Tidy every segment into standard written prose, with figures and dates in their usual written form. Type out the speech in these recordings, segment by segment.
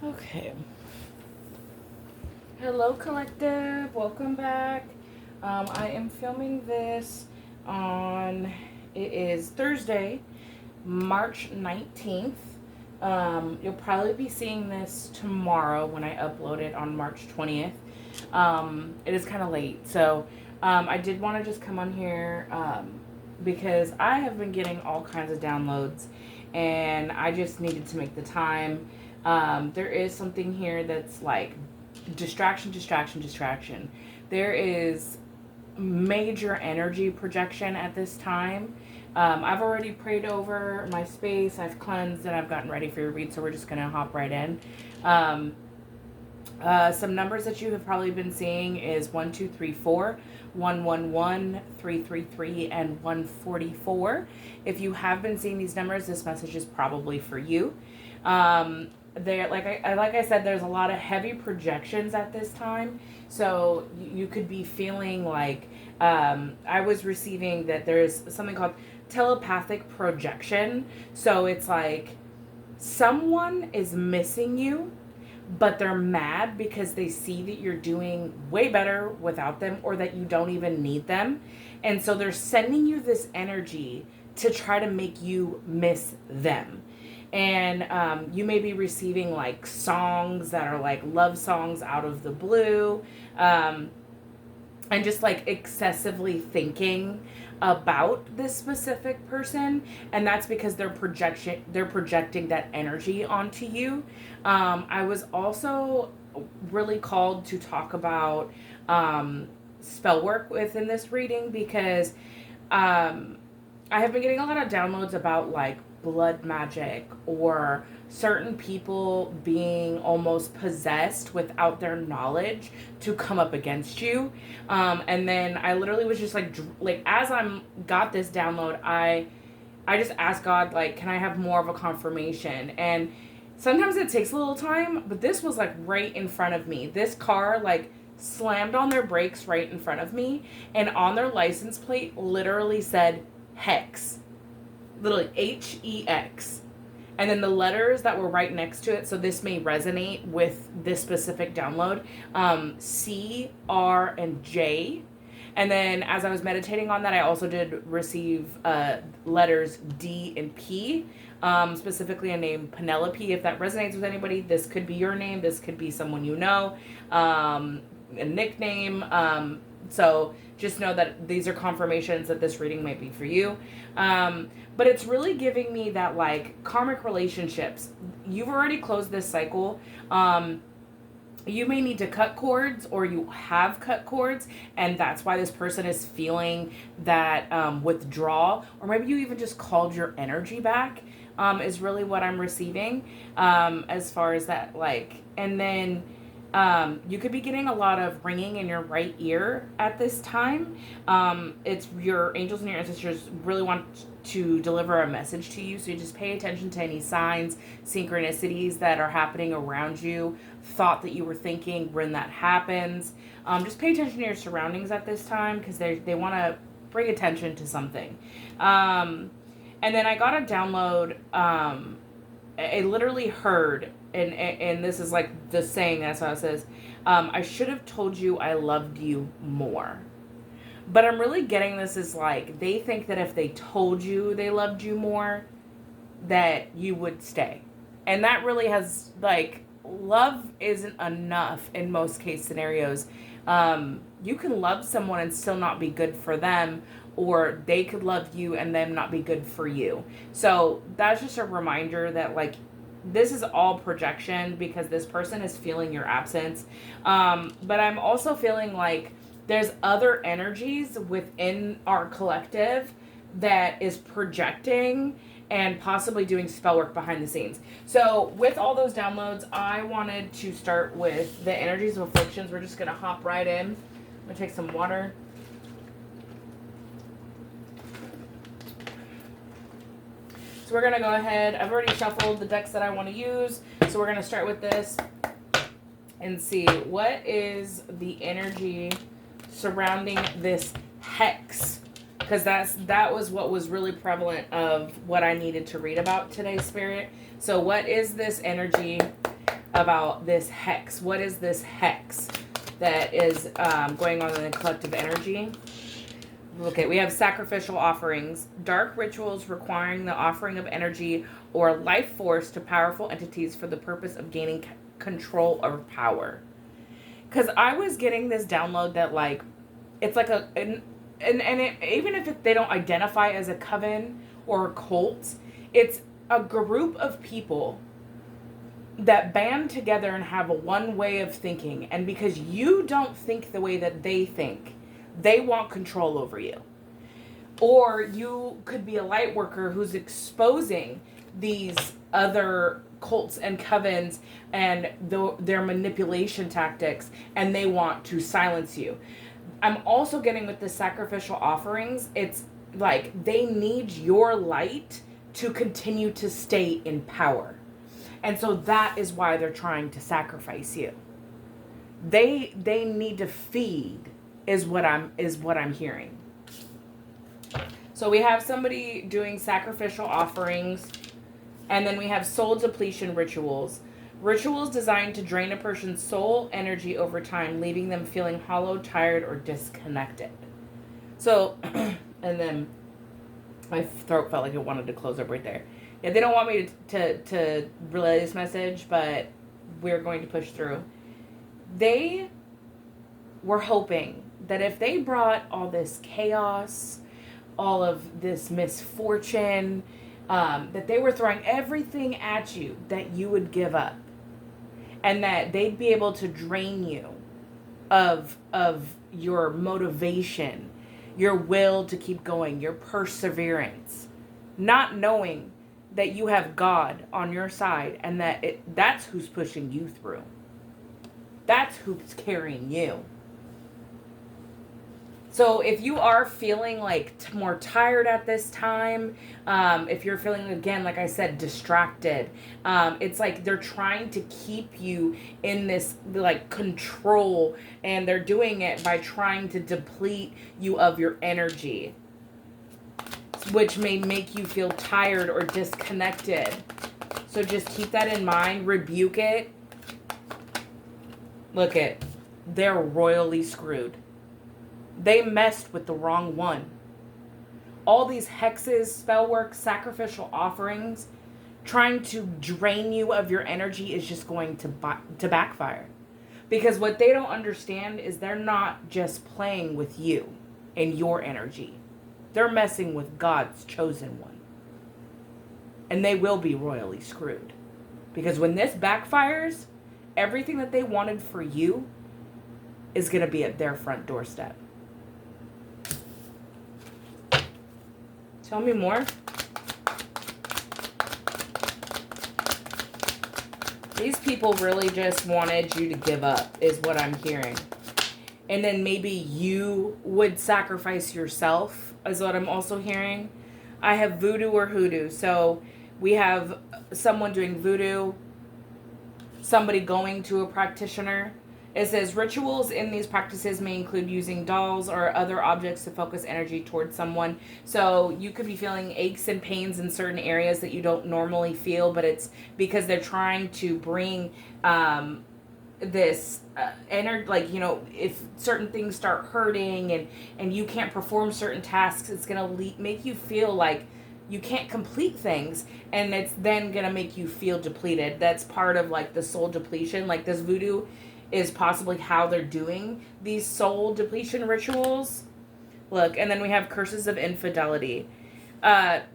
Okay. Hello, collective. Welcome back. I am filming this on, it is Thursday, March 19th. You'll probably be seeing this tomorrow when I upload it on March 20th. It is kind of late. So I did want to just come on here because I have been getting all kinds of downloads and I just needed to make the time. There is something here that's like distraction. There is major energy projection at this time. I've already prayed over my space, I've cleansed, and I've gotten ready for your read, so we're just going to hop right in. Some numbers that you have probably been seeing is 1, 2, 3, 4, 111, 333, and 144. If you have been seeing these numbers, this message is probably for you. There, like I said, there's a lot of heavy projections at this time, so you could be feeling like I was receiving that there's something called telepathic projection. So it's like someone is missing you, but they're mad because they see that you're doing way better without them, or that you don't even need them, and so they're sending you this energy to try to make you miss them. And you may be receiving like songs that are like love songs out of the blue, and just like excessively thinking about this specific person, and that's because they're projecting that energy onto you. I was also really called to talk about spell work within this reading because I have been getting a lot of downloads about like blood magic or certain people being almost possessed without their knowledge to come up against you. And then I literally was just like as I'm got this download, I just asked God, like, can I have more of a confirmation? And sometimes it takes a little time, but this was like right in front of me. This car like slammed on their brakes right in front of me, and on their license plate literally said Hex, literally HEX. And then the letters that were right next to it, so this may resonate with this specific download, C, R, and J. And then as I was meditating on that, I also did receive letters D and P, specifically a name Penelope. If that resonates with anybody, this could be your name. This could be someone you know, a nickname. So just know that these are confirmations that this reading might be for you. But it's really giving me that like karmic relationships. You've already closed this cycle. You may need to cut cords, or you have cut cords, and that's why this person is feeling that withdrawal, or maybe you even just called your energy back, is really what I'm receiving, as far as that, like. And then you could be getting a lot of ringing in your right ear at this time. It's your angels and your ancestors really want to deliver a message to you, so you just pay attention to any signs, synchronicities that are happening around you, thought that you were thinking when that happens. Just pay attention to your surroundings at this time, because they want to bring attention to something. And then I got a download. I literally heard, and this is like the saying, that's how it says, I should have told you I loved you more. But I'm really getting this as like, they think that if they told you they loved you more, that you would stay. And that really has, like, love isn't enough in most case scenarios. You can love someone and still not be good for them, or they could love you and them not be good for you. So that's just a reminder that, like, this is all projection because this person is feeling your absence. But I'm also feeling like there's other energies within our collective that is projecting and possibly doing spell work behind the scenes. So with all those downloads, I wanted to start with the energies of afflictions. We're just going to hop right in. I'm going to take some water. So we're going to go ahead. I've already shuffled the decks that I want to use. So we're going to start with this and see what is the energy surrounding this hex, because that was what was really prevalent of what I needed to read about today, Spirit. So what is this energy about this hex. What is this hex that is going on in the collective energy? Okay, we have sacrificial offerings, dark rituals requiring the offering of energy or life force to powerful entities for the purpose of gaining control or power. Because I was getting this download that, like, it's like even if they don't identify as a coven or a cult, it's a group of people that band together and have a one way of thinking. And because you don't think the way that they think, they want control over you. Or you could be a light worker who's exposing these other cults and covens and their manipulation tactics, and they want to silence you. I'm also getting with the sacrificial offerings, it's like they need your light to continue to stay in power. And so that is why they're trying to sacrifice you. They need to feed is what I'm hearing. So we have somebody doing sacrificial offerings, and then we have soul depletion rituals. Rituals designed to drain a person's soul energy over time, leaving them feeling hollow, tired, or disconnected. So, and then my throat felt like it wanted to close up right there. Yeah, they don't want me to relay this message, but we're going to push through. They were hoping that if they brought all this chaos, all of this misfortune, that they were throwing everything at you, that you would give up. And that they'd be able to drain you of your motivation, your will to keep going, your perseverance. Not knowing that you have God on your side and that that's who's pushing you through. That's who's carrying you. So if you are feeling like more tired at this time, if you're feeling, again, like I said, distracted, it's like they're trying to keep you in this like control, and they're doing it by trying to deplete you of your energy, which may make you feel tired or disconnected. So just keep that in mind, rebuke it. Look it, they're royally screwed. They messed with the wrong one. All these hexes, spell work, sacrificial offerings, trying to drain you of your energy is just going to backfire. Because what they don't understand is they're not just playing with you and your energy. They're messing with God's chosen one. And they will be royally screwed. Because when this backfires, everything that they wanted for you is going to be at their front doorstep. Tell me more. These people really just wanted you to give up, is what I'm hearing. And then maybe you would sacrifice yourself, is what I'm also hearing. I have voodoo or hoodoo. So we have someone doing voodoo, somebody going to a practitioner. It says rituals in these practices may include using dolls or other objects to focus energy towards someone. So you could be feeling aches and pains in certain areas that you don't normally feel, but it's because they're trying to bring this energy, like, you know, if certain things start hurting and you can't perform certain tasks, it's going to make you feel like you can't complete things, and it's then going to make you feel depleted. That's part of like the soul depletion. Like this voodoo is possibly how they're doing these soul depletion rituals. Look, and then we have curses of infidelity.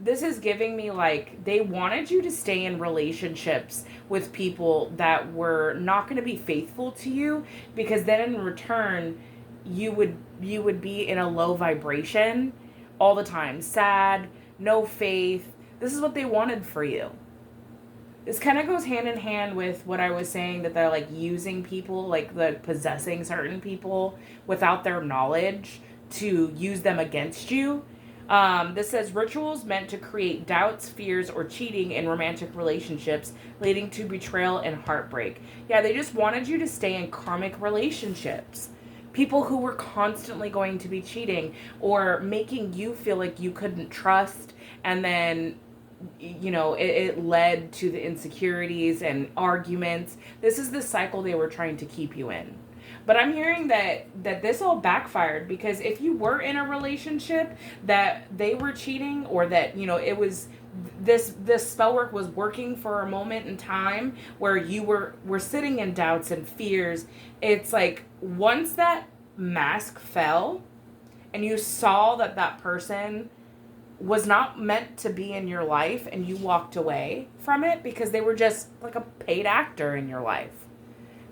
This is giving me like they wanted you to stay in relationships with people that were not going to be faithful to you, because then in return you would be in a low vibration all the time, sad, no faith. This is what they wanted for you. This kind of goes hand in hand with what I was saying, that they're like using people, like the possessing certain people without their knowledge to use them against you. This says rituals meant to create doubts, fears, or cheating in romantic relationships, leading to betrayal and heartbreak. Yeah, they just wanted you to stay in karmic relationships. People who were constantly going to be cheating or making you feel like you couldn't trust, and then it led to the insecurities and arguments. This is the cycle they were trying to keep you in. But I'm hearing that this all backfired, because if you were in a relationship that they were cheating, or that, it was this spell work was working for a moment in time where you were sitting in doubts and fears, it's like once that mask fell and you saw that person was not meant to be in your life, and you walked away from it because they were just like a paid actor in your life.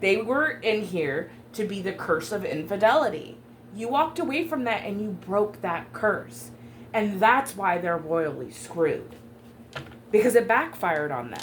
They were in here to be the curse of infidelity. You walked away from that and you broke that curse. And that's why they're royally screwed. Because it backfired on them.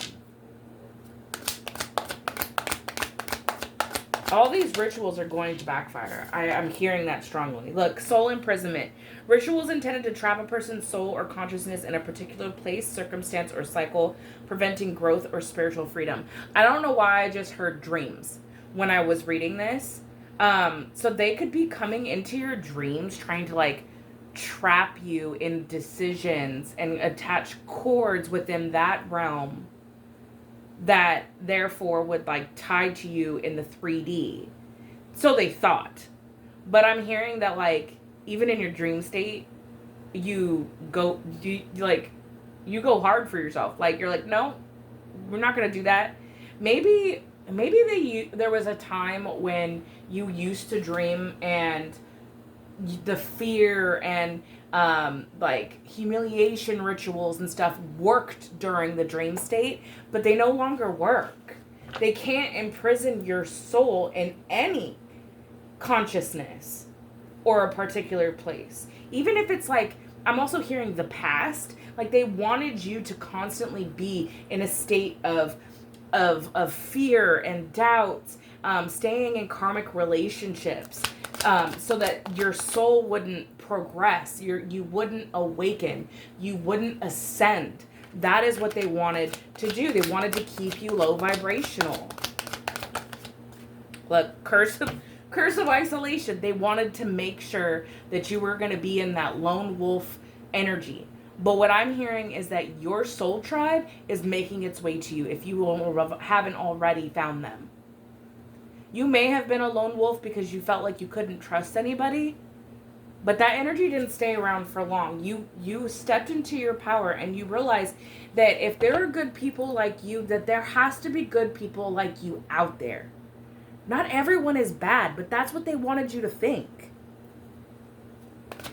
All these rituals are going to backfire. I'm hearing that strongly. Look, soul imprisonment. Rituals intended to trap a person's soul or consciousness in a particular place, circumstance, or cycle, preventing growth or spiritual freedom. I don't know why I just heard dreams when I was reading this. So they could be coming into your dreams trying to trap you in decisions and attach cords within that realm that therefore would tie to you in the 3D. So they thought. But I'm hearing that even in your dream state, you go hard for yourself. You're like, no, we're not going to do that. Maybe there was a time when you used to dream and the fear and humiliation rituals and stuff worked during the dream state, but they no longer work. They can't imprison your soul in any consciousness or a particular place. Even if it's I'm also hearing the past, they wanted you to constantly be in a state of fear and doubts, staying in karmic relationships, so that your soul wouldn't progress, you wouldn't awaken, you wouldn't ascend. That is what they wanted to do. They wanted to keep you low vibrational. Look, curse of isolation. They wanted to make sure that you were going to be in that lone wolf energy. But what I'm hearing is that your soul tribe is making its way to you if you haven't already found them. You may have been a lone wolf because you felt like you couldn't trust anybody, but that energy didn't stay around for long. You stepped into your power and you realized that if there are good people like you, that there has to be good people like you out there. Not everyone is bad, but that's what they wanted you to think.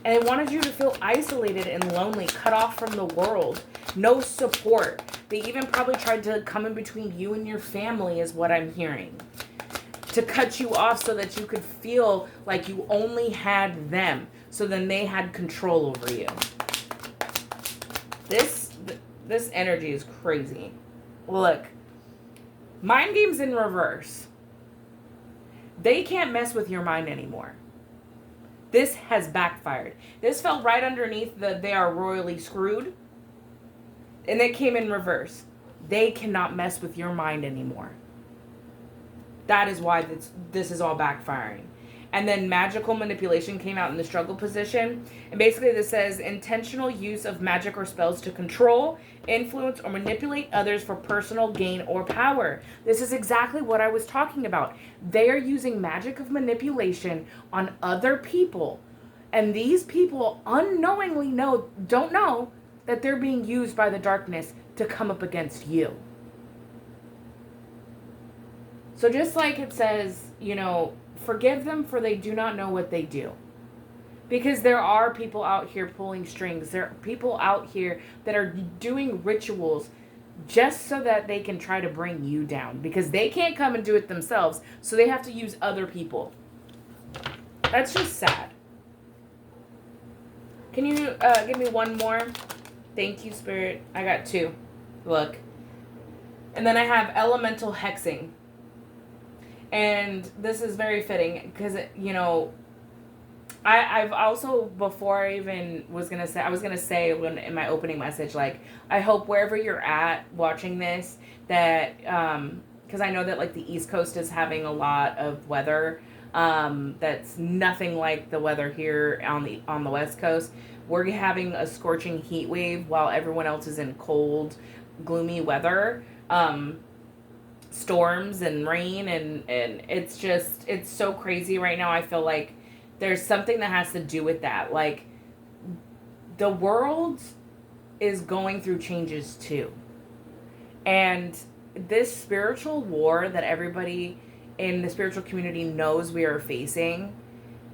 And they wanted you to feel isolated and lonely, cut off from the world, no support. They even probably tried to come in between you and your family, is what I'm hearing. To cut you off so that you could feel like you only had them. So then they had control over you. This energy is crazy. Look, mind games in reverse. They can't mess with your mind anymore. This has backfired. This fell right underneath the they are royally screwed. And it came in reverse. They cannot mess with your mind anymore. That is why this is all backfiring. And then magical manipulation came out in the struggle position. And basically this says intentional use of magic or spells to control, influence, or manipulate others for personal gain or power. This is exactly what I was talking about. They are using magic of manipulation on other people. And these people unknowingly don't know that they're being used by the darkness to come up against you. So just like it says, forgive them for they do not know what they do. Because there are people out here pulling strings. There are people out here that are doing rituals just so that they can try to bring you down. Because they can't come and do it themselves. So they have to use other people. That's just sad. Can you give me one more? Thank you, Spirit. I got two. Look. And then I have elemental hexing. And this is very fitting because, I've also, before I even was going to say when in my opening message, I hope wherever you're at watching this that, because I know that the East Coast is having a lot of weather That's nothing like the weather here on the West Coast. We're having a scorching heat wave while everyone else is in cold, gloomy weather. Storms and rain, and it's so crazy right now. I feel like there's something that has to do with that. Like, the world is going through changes too. And this spiritual war that everybody in the spiritual community knows we are facing,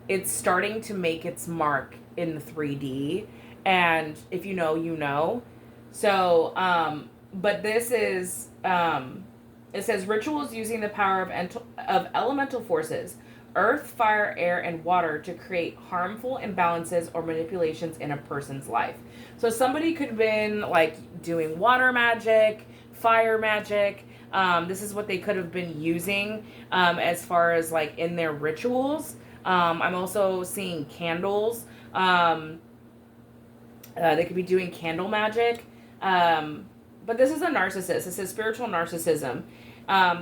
it's starting to make its mark in the 3D. And if you know, you know. So, but this is, it says rituals using the power of elemental forces, earth, fire, air, and water to create harmful imbalances or manipulations in a person's life. So somebody could have been like doing water magic, fire magic. This is what they could have been using as far as like in their rituals. I'm also seeing candles. They could be doing candle magic. But this is a narcissist. This is spiritual narcissism.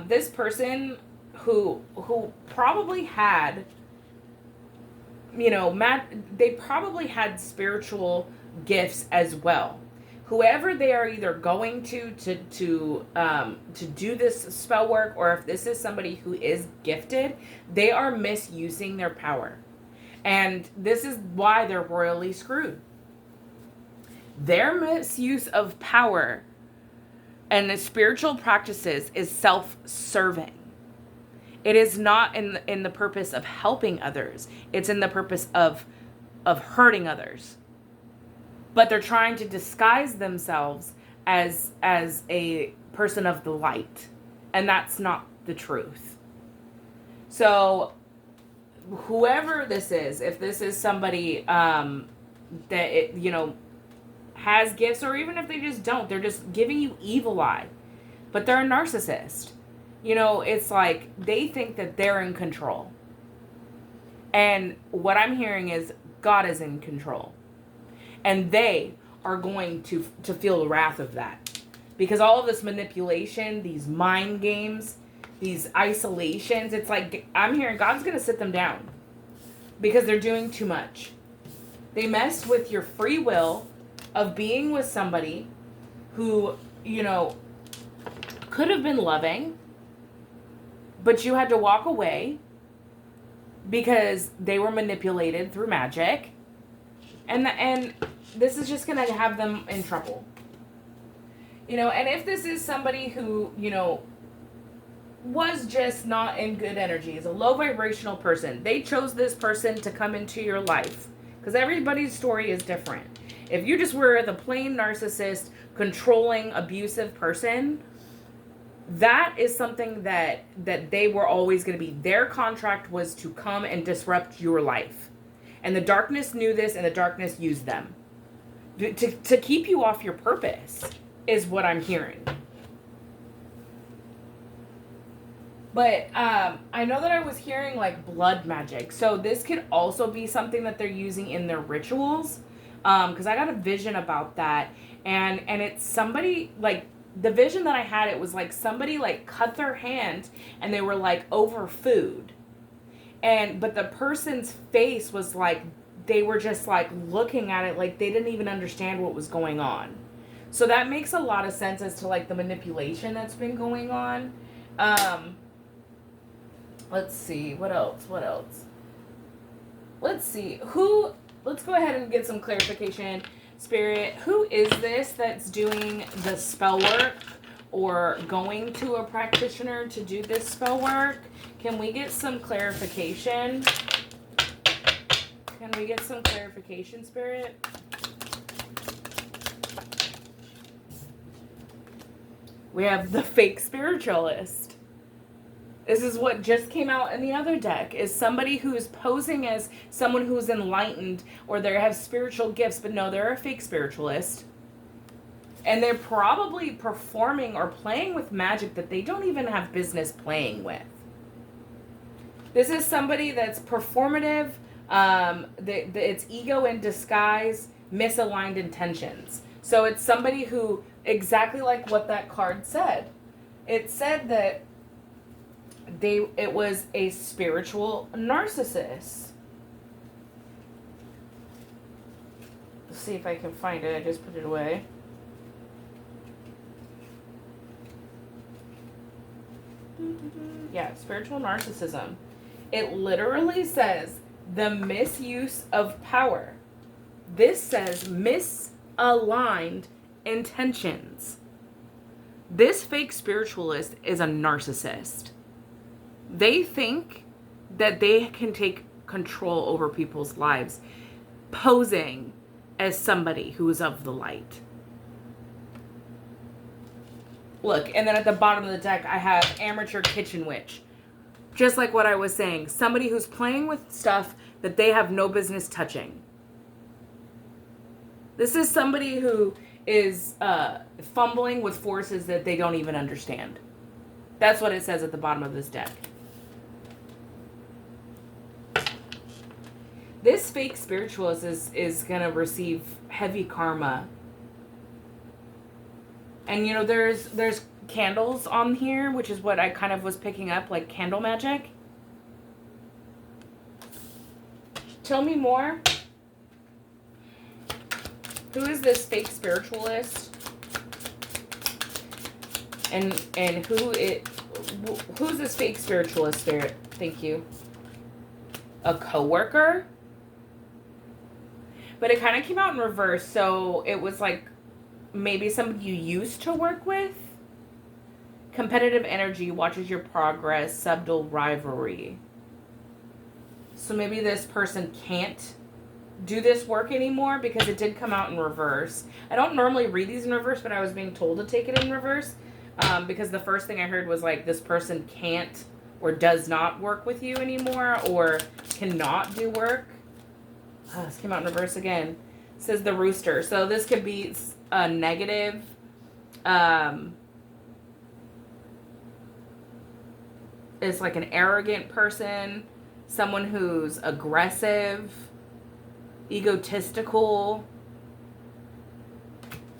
This person who probably had, they probably had spiritual gifts as well. Whoever they are either going to do this spell work, or if this is somebody who is gifted, they are misusing their power. And this is why they're royally screwed. Their misuse of power and the spiritual practices is self-serving. It is not in the purpose of helping others. It's in the purpose of hurting others. But they're trying to disguise themselves as a person of the light. And that's not the truth. So whoever this is, if this is somebody that has gifts, or even if they just don't, they're just giving you evil eye. But they're a narcissist. It's like they think that they're in control. And what I'm hearing is God is in control. And they are going to feel the wrath of that. Because all of this manipulation, these mind games, these isolations, it's like I'm hearing God's going to sit them down. Because they're doing too much. They messed with your free will of being with somebody who, could have been loving, but you had to walk away because they were manipulated through magic. And this is just going to have them in trouble. And if this is somebody who, was just not in good energy, is a low vibrational person, they chose this person to come into your life. Because everybody's story is different. If you just were the plain narcissist, controlling, abusive person, that is something that they were always going to be. Their contract was to come and disrupt your life. And the darkness knew this, and the darkness used them. To keep you off your purpose is what I'm hearing. But I know that I was hearing like blood magic. So this could also be something that they're using in their rituals. Because I got a vision about that. And it's somebody, like, the vision that I had, it was like somebody like cut their hand and they were like over food. But the person's face was like, they were just like looking at it like they didn't even understand what was going on. So that makes a lot of sense as to like the manipulation that's been going on. Let's see, what else? Let's see, let's go ahead and get some clarification. Spirit, who is this that's doing the spell work or going to a practitioner to do this spell work? Can we get some clarification? Can we get some clarification, Spirit? We have the fake spiritualist. This is what just came out in the other deck, is somebody who's posing as someone who's enlightened or they have spiritual gifts, but no, they're a fake spiritualist. And they're probably performing or playing with magic that they don't even have business playing with. This is somebody that's performative, it's ego in disguise, misaligned intentions. So it's somebody who, exactly like what that card said. It said that it was a spiritual narcissist. Let's see if I can find it. I just put it away. Yeah, spiritual narcissism. It literally says the misuse of power. This says misaligned intentions. This fake spiritualist is a narcissist. They think that they can take control over people's lives, posing as somebody who is of the light. Look, and then at the bottom of the deck, I have amateur kitchen witch. Just like what I was saying, somebody who's playing with stuff that they have no business touching. This is somebody who is fumbling with forces that they don't even understand. That's what it says at the bottom of this deck. This fake spiritualist is going to receive heavy karma. And, you know, there's candles on here, which is what I kind of was picking up, like candle magic. Tell me more. Who is this fake spiritualist? And who's this fake spiritualist spirit? Thank you. A coworker? But it kind of came out in reverse, so it was like maybe somebody you used to work with. Competitive energy, watches your progress, subtle rivalry. So maybe this person can't do this work anymore because it did come out in reverse. I don't normally read these in reverse, but I was being told to take it in reverse because the first thing I heard was like this person can't or does not work with you anymore or cannot do work. Oh, this came out in reverse again. It says the rooster. So this could be a negative. It's like an arrogant person, someone who's aggressive, egotistical.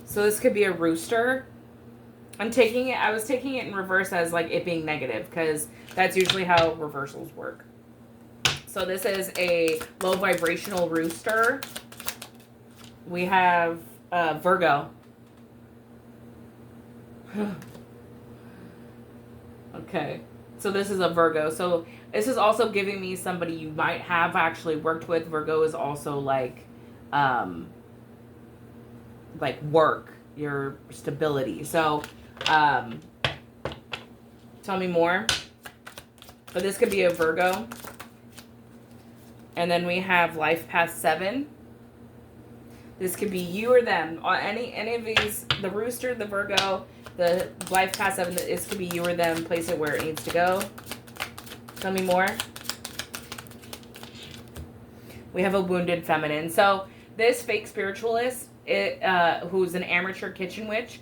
So this could be a rooster. I was taking it in reverse as like it being negative because that's usually how reversals work. So this is a low vibrational rooster. We have Virgo. Okay. So this is a Virgo. So this is also giving me somebody you might have actually worked with. Virgo is also like work, your stability. So tell me more. But this could be a Virgo. And then we have Life Path 7. This could be you or them. Any of these, the rooster, the Virgo, the Life Path 7, this could be you or them. Place it where it needs to go. Tell me more. We have a wounded feminine. So this fake spiritualist, who's an amateur kitchen witch,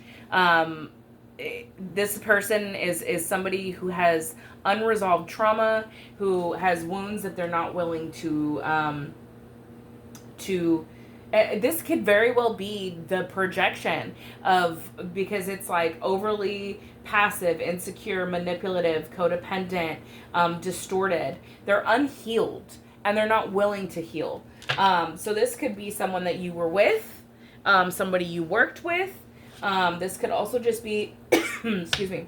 this person is somebody who has unresolved trauma, who has wounds that they're not willing to this could very well be the projection of, because it's like overly passive, insecure, manipulative, codependent, distorted. They're unhealed and they're not willing to heal. So this could be someone that you were with, somebody you worked with. This could also just be, excuse me,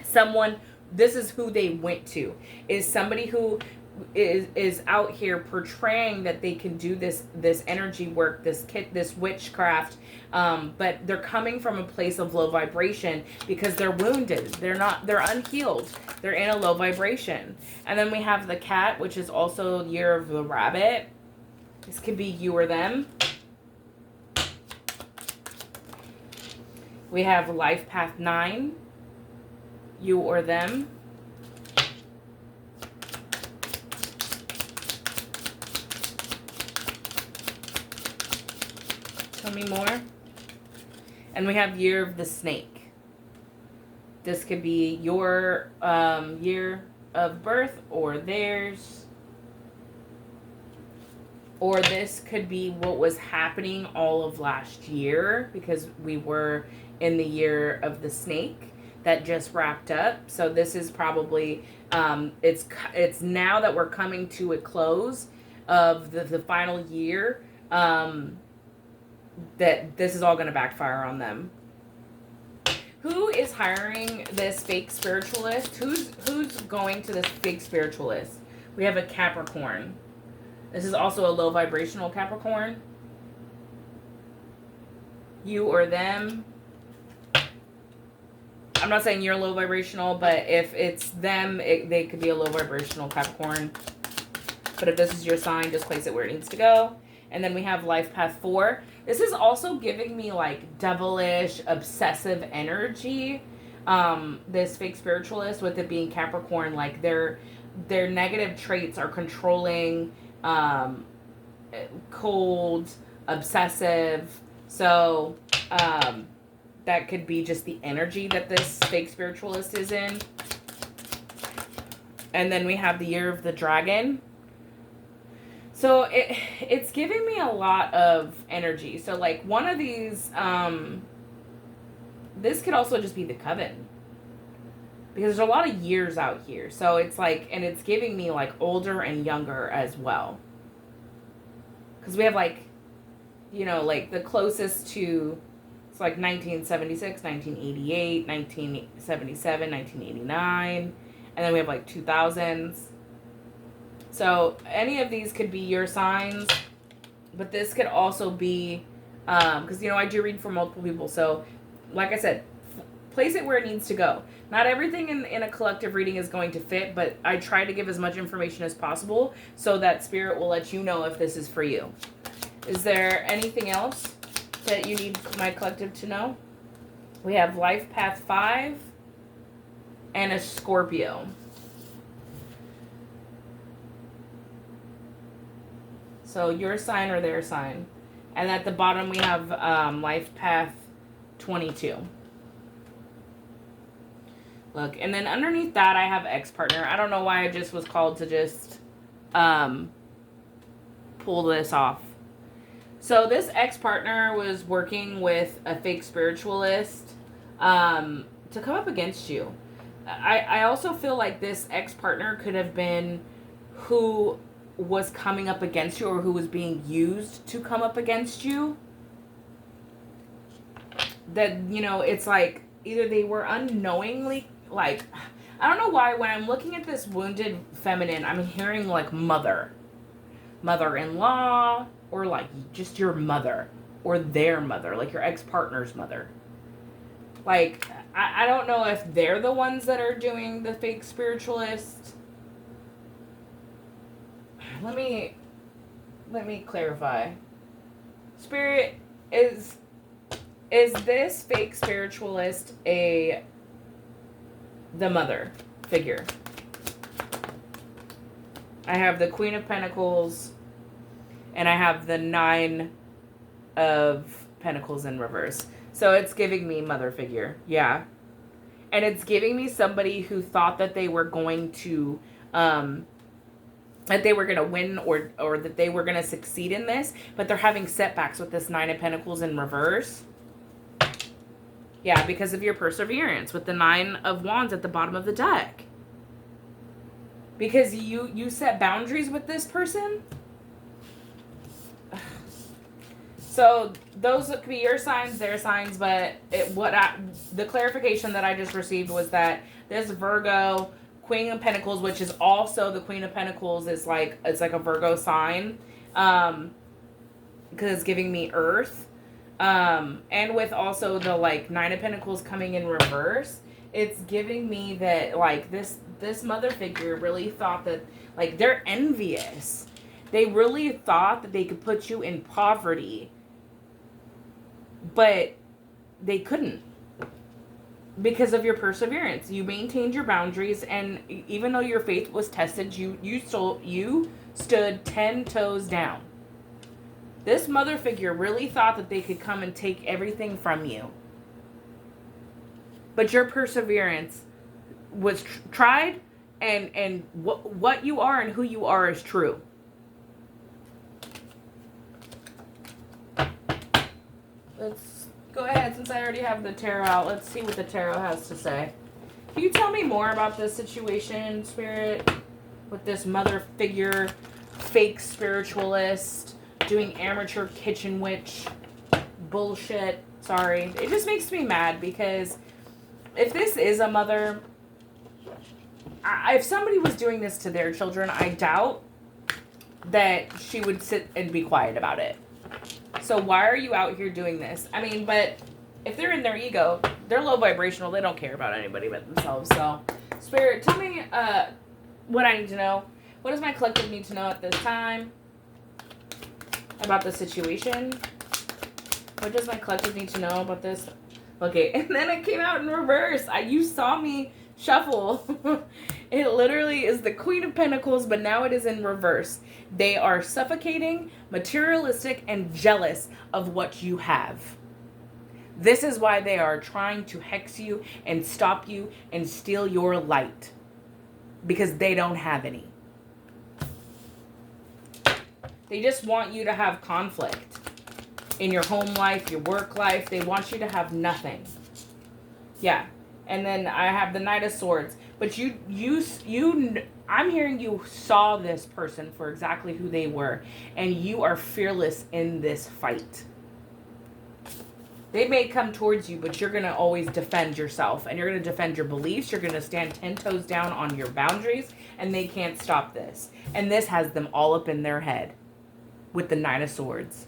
someone, this is who they went to, is somebody who is out here portraying that they can do this energy work, this witchcraft, but they're coming from a place of low vibration because they're wounded. They're unhealed. They're in a low vibration. And then we have the cat, which is also Year of the Rabbit. This could be you or them. We have Life Path 9, you or them. Tell me more. And we have Year of the Snake. This could be your year of birth or theirs. Or this could be what was happening all of last year because we were in the Year of the Snake. that just wrapped up. So this is probably, it's now that we're coming to a close of the final year, that this is all going to backfire on them. Who is hiring this fake spiritualist? Who's going to this fake spiritualist? We have a Capricorn. This is also a low vibrational Capricorn. You or them. I'm not saying you're low vibrational, but if it's them, they could be a low vibrational Capricorn. But if this is your sign, just place it where it needs to go. And then we have life path 4. This is also giving me like devilish, obsessive energy. This fake spiritualist, with it being Capricorn, like their negative traits are controlling, cold, obsessive. So that could be just the energy that this fake spiritualist is in. And then we have the year of the dragon. So it's giving me a lot of energy. So like one of these, this could also just be the coven, because there's a lot of years out here. So it's like, and it's giving me like older and younger as well. Because we have like, you know, like the closest to, it's like 1976, 1988, 1977, 1989. And then we have like 2000s. So any of these could be your signs, but this could also be, because, you know, I do read for multiple people. So like I said, place it where it needs to go. Not everything in a collective reading is going to fit, but I try to give as much information as possible so that Spirit will let you know if this is for you. Is there anything else that you need my collective to know? We have life path 5 and a Scorpio. So your sign or their sign. And at the bottom we have life path 22. Look, and then underneath that I have ex-partner. I don't know why I just was called to just pull this off. So this ex-partner was working with a fake spiritualist to come up against you. I also feel like this ex-partner could have been who was coming up against you, or who was being used to come up against you. That, you know, it's like either they were unknowingly, like, I don't know why when I'm looking at this wounded feminine, I'm hearing like mother-in-law, or like just your mother or their mother, like your ex-partner's mother. Like, I don't know if they're the ones that are doing the fake spiritualist. Let me clarify. Spirit, is this fake spiritualist the mother figure? I have the Queen of Pentacles, and I have the 9 of Pentacles in reverse. So it's giving me mother figure. Yeah. And it's giving me somebody who thought that they were going to that they were going to win, or that they were going to succeed in this, but they're having setbacks with this 9 of Pentacles in reverse. Yeah, because of your perseverance with the 9 of Wands at the bottom of the deck. Because you set boundaries with this person. So those could be your signs, their signs, but the clarification that I just received was that this Virgo Queen of Pentacles, which is also the Queen of Pentacles, is like, it's like a Virgo sign, because it's giving me Earth, and with also the like 9 of Pentacles coming in reverse, it's giving me that like this mother figure really thought that, like, they're envious. They really thought that they could put you in poverty, but they couldn't. Because of your perseverance, you maintained your boundaries, and even though your faith was tested, you stood 10 toes down. This mother figure really thought that they could come and take everything from you, but your perseverance was tried, and what you are and who you are is true. Let's Go ahead, since I already have the tarot out. Let's see what the tarot has to say. Can you tell me more about this situation, Spirit? With this mother figure, fake spiritualist, doing amateur kitchen witch bullshit. Sorry. It just makes me mad because if this is a mother, if somebody was doing this to their children, I doubt that she would sit and be quiet about it. So why are you out here doing this? I mean, but if they're in their ego, they're low vibrational. They don't care about anybody but themselves. So, Spirit, tell me what I need to know. What does my collective need to know at this time about the situation? What does my collective need to know about this? Okay, and then it came out in reverse. You saw me shuffle. It literally is the Queen of Pentacles, but now it is in reverse. They are suffocating, materialistic, and jealous of what you have. This is why they are trying to hex you and stop you and steal your light. Because they don't have any. They just want you to have conflict in your home life, your work life. They want you to have nothing. Yeah. And then I have the Knight of Swords. But I'm hearing you saw this person for exactly who they were. And you are fearless in this fight. They may come towards you, but you're going to always defend yourself. And you're going to defend your beliefs. You're going to stand 10 toes down on your boundaries. And they can't stop this. And this has them all up in their head. With the Knight of Swords.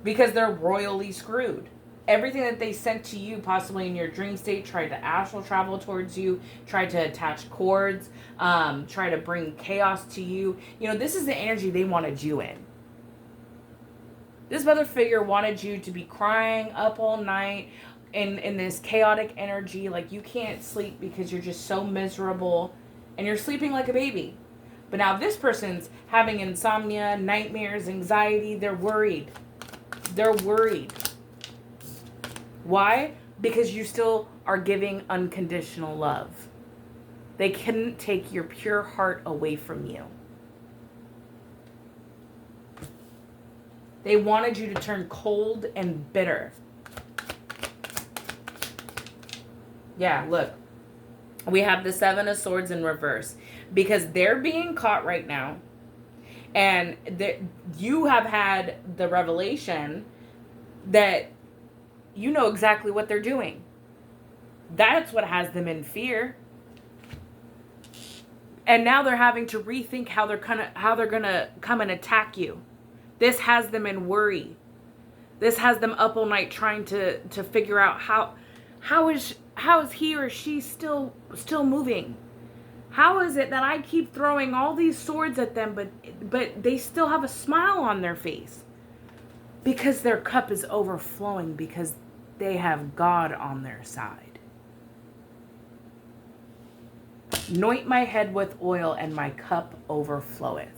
Because they're royally screwed. Everything that they sent to you, possibly in your dream state, tried to astral travel towards you, tried to attach cords, try to bring chaos to you. You know, this is the energy they wanted you in. This mother figure wanted you to be crying up all night in this chaotic energy. Like you can't sleep because you're just so miserable. And you're sleeping like a baby. But now this person's having insomnia, nightmares, anxiety. They're worried. They're worried. Why? Because you still are giving unconditional love. They couldn't take your pure heart away from you. They wanted you to turn cold and bitter. Yeah, look. We have the Seven of Swords in reverse. Because they're being caught right now. And you have had the revelation that you know exactly what they're doing. That's what has them in fear. And now they're having to rethink how they're gonna come and attack you. This has them in worry. This has them up all night trying to figure out how is he or she still moving? How is it that I keep throwing all these swords at them, but they still have a smile on their face? Because their cup is overflowing, because they have God on their side. Anoint my head with oil, and my cup overfloweth.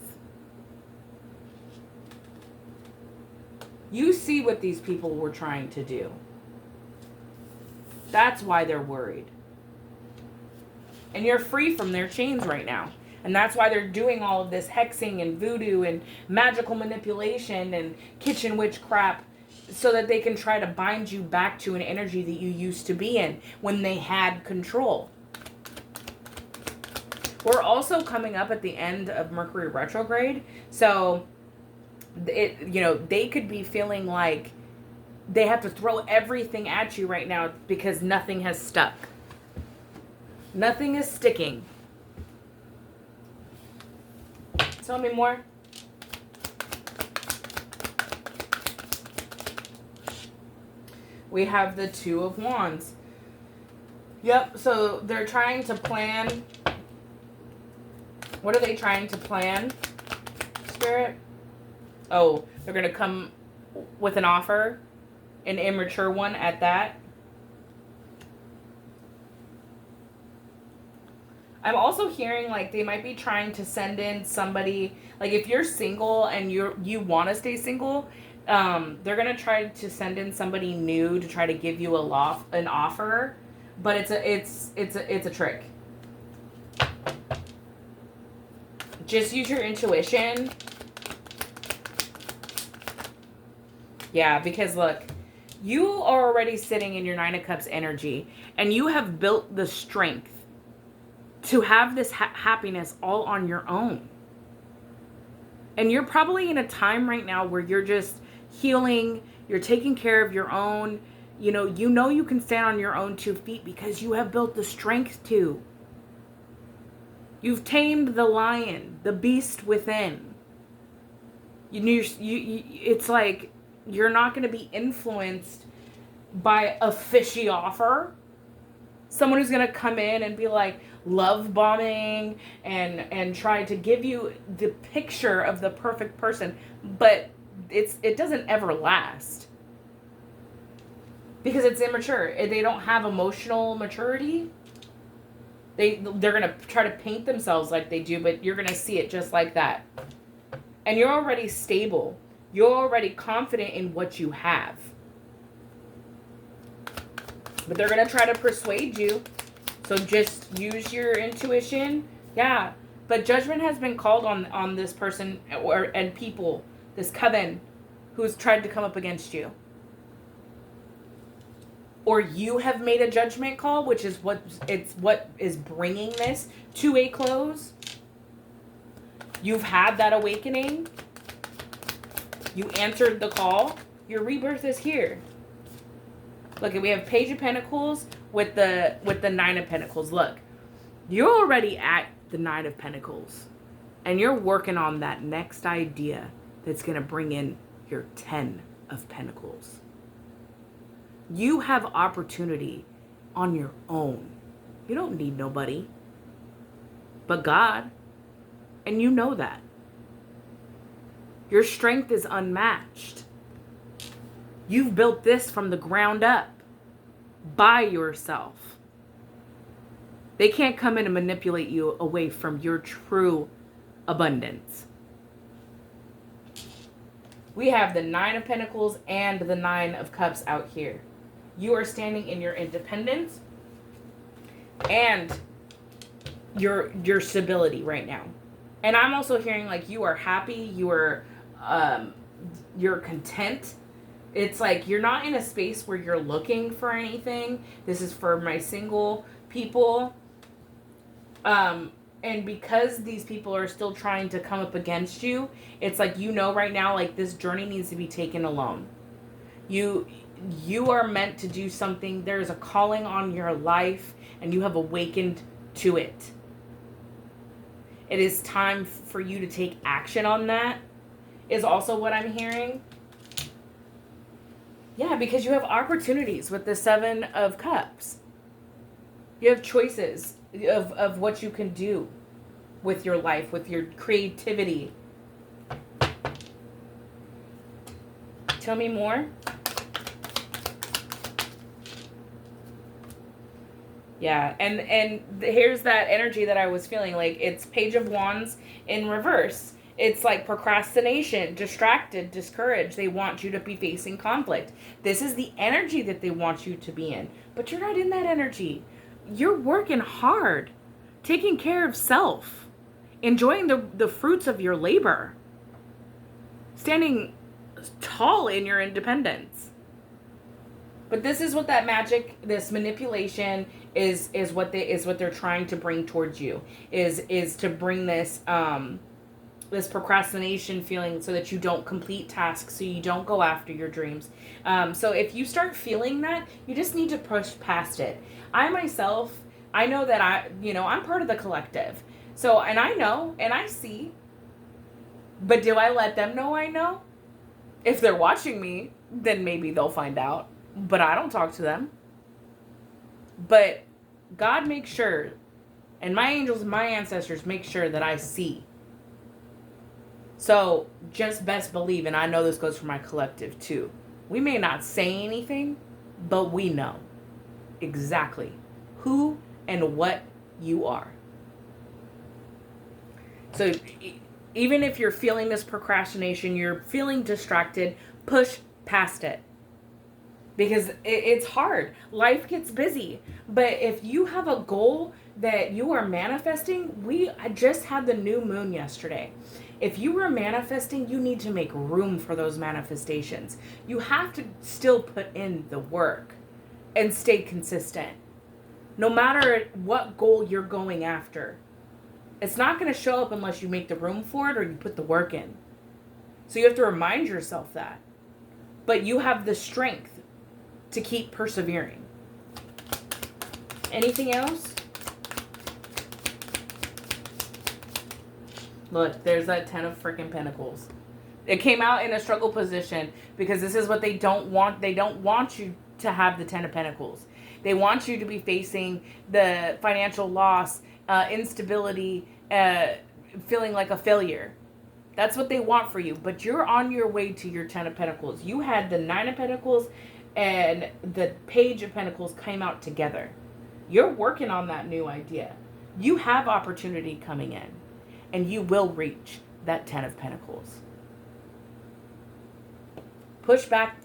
You see what these people were trying to do. That's why they're worried. And you're free from their chains right now. And that's why they're doing all of this hexing and voodoo and magical manipulation and kitchen witch crap, so that they can try to bind you back to an energy that you used to be in when they had control. We're also coming up at the end of Mercury retrograde. So, they could be feeling like they have to throw everything at you right now because nothing has stuck. Nothing is sticking. Tell me more. We have the Two of Wands. Yep, so they're trying to plan. What are they trying to plan, Spirit? Oh, they're going to come with an offer. An immature one at that. I'm also hearing like they might be trying to send in somebody, like if you're single and you want to stay single, they're going to try to send in somebody new to try to give you an offer, but it's a trick. Just use your intuition. Yeah, because look, you are already sitting in your Nine of Cups energy, and you have built the strength to have this happiness all on your own. And you're probably in a time right now where you're just healing, you're taking care of your own, you know you can stand on your own 2 feet because you have built the strength to. You've tamed the lion, the beast within. It's like you're not going to be influenced by a fishy offer. Someone who's going to come in and be like love bombing and try to give you the picture of the perfect person, but it doesn't ever last. Because it's immature. They don't have emotional maturity. They're going to try to paint themselves like they do, but you're going to see it just like that. And you're already stable. You're already confident in what you have. But they're going to try to persuade you. So just use your intuition. Yeah. But judgment has been called on this person and people, this coven, who's tried to come up against you. Or you have made a judgment call, which is what is bringing this to a close. You've had that awakening. You answered the call. Your rebirth is here. Look, we have Page of Pentacles with the Nine of Pentacles. Look, you're already at the Nine of Pentacles, and you're working on that next idea that's going to bring in your 10 of Pentacles. You have opportunity on your own. You don't need nobody but God. And you know that. Your strength is unmatched. You've built this from the ground up by yourself. They can't come in and manipulate you away from your true abundance. We have the Nine of Pentacles and the Nine of Cups out here. You are standing in your independence and your stability right now. And I'm also hearing like you are happy, you're content. It's like you're not in a space where you're looking for anything. This is for my single people. And because these people are still trying to come up against you, it's like right now, like this journey needs to be taken alone. You are meant to do something. There's a calling on your life, and you have awakened to it. It is time for you to take action on that, is also what I'm hearing. Yeah, because you have opportunities with the Seven of Cups. You have choices of what you can do with your life, with your creativity. Tell me more. Yeah, and here's that energy that I was feeling. Like, it's Page of Wands in reverse. It's like procrastination, distracted, discouraged. They want you to be facing conflict. This is the energy that they want you to be in. But you're not in that energy. You're working hard, taking care of self, enjoying the fruits of your labor, standing tall in your independence. But this is what that magic, this manipulation is what they're trying to bring towards you. Is to bring this this procrastination feeling so that you don't complete tasks, so you don't go after your dreams. So if you start feeling that, you just need to push past it. I myself, I know that I'm part of the collective. So, and I know, and I see, but do I let them know I know? If they're watching me, then maybe they'll find out. But I don't talk to them. But God makes sure, and my angels, my ancestors make sure that I see. So just best believe, and I know this goes for my collective too. We may not say anything, but we know exactly who and what you are. So even if you're feeling this procrastination, you're feeling distracted, push past it. Because it's hard. Life gets busy. But if you have a goal that you are manifesting, I just had the new moon yesterday. If you were manifesting, you need to make room for those manifestations. You have to still put in the work and stay consistent. No matter what goal you're going after, it's not going to show up unless you make the room for it or you put the work in. So you have to remind yourself that. But you have the strength to keep persevering. Anything else? Look, there's that 10 of freaking Pentacles. It came out in a struggle position because this is what they don't want. They don't want you to have the 10 of Pentacles. They want you to be facing the financial loss, instability, feeling like a failure. That's what they want for you. But you're on your way to your 10 of Pentacles. You had the 9 of Pentacles and the Page of Pentacles came out together. You're working on that new idea. You have opportunity coming in. And you will reach that 10 of Pentacles. Push back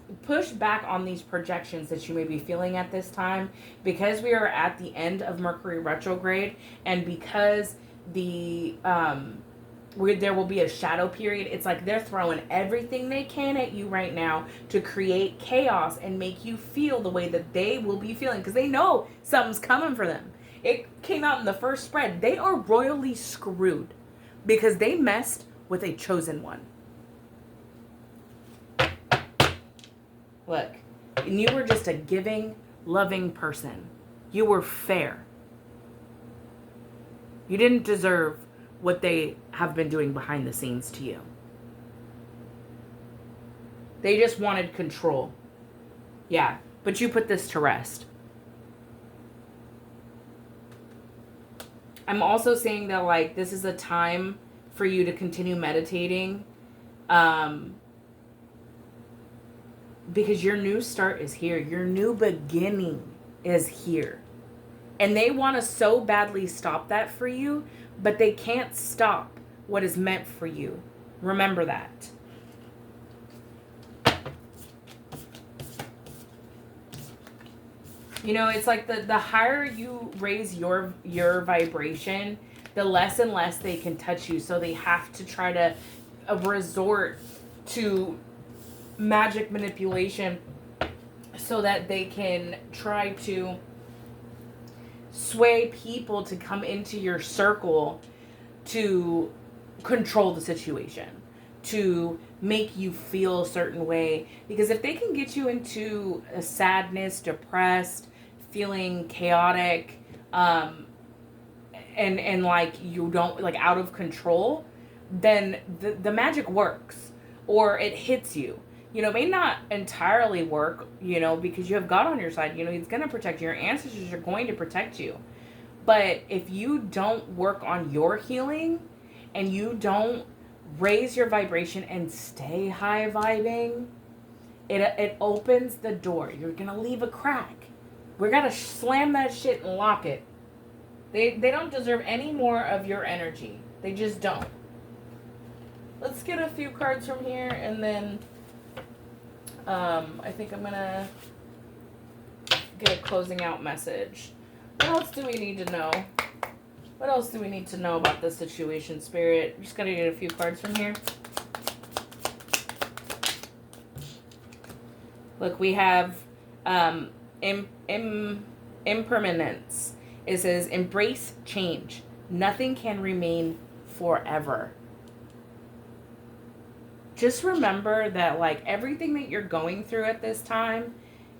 on these projections that you may be feeling at this time, because we are at the end of Mercury retrograde, and because there will be a shadow period. It's like they're throwing everything they can at you right now to create chaos and make you feel the way that they will be feeling, because they know something's coming for them. It came out in the first spread. They are royally screwed because they messed with a chosen one. Look, and you were just a giving, loving person. You were fair. You didn't deserve what they have been doing behind the scenes to you. They just wanted control. Yeah, but you put this to rest. I'm also saying that, like, this is a time for you to continue meditating. Because your new start is here. Your new beginning is here. And they want to so badly stop that for you, but they can't stop what is meant for you. Remember that. You know, it's like the higher you raise your vibration, the less and less they can touch you. So they have to try to resort to magic manipulation so that they can try to sway people to come into your circle to control the situation, to make you feel a certain way. Because if they can get you into a sadness, depressed, feeling chaotic, and like you don't, like, out of control, then the magic works, or it hits you. You know, it may not entirely work, you know, because you have God on your side. You know, He's going to protect you. Your ancestors are going to protect you. But if you don't work on your healing and you don't raise your vibration and stay high vibing, it opens the door. You're going to leave a crack. We're going to slam that shit and lock it. They don't deserve any more of your energy. They just don't. Let's get a few cards from here, and then I think I'm going to get a closing out message. What else do we need to know? What else do we need to know about this situation, Spirit? Just got to get a few cards from here. Look, we have impermanence. It says, embrace change. Nothing can remain forever. Just remember that, like, everything that you're going through at this time,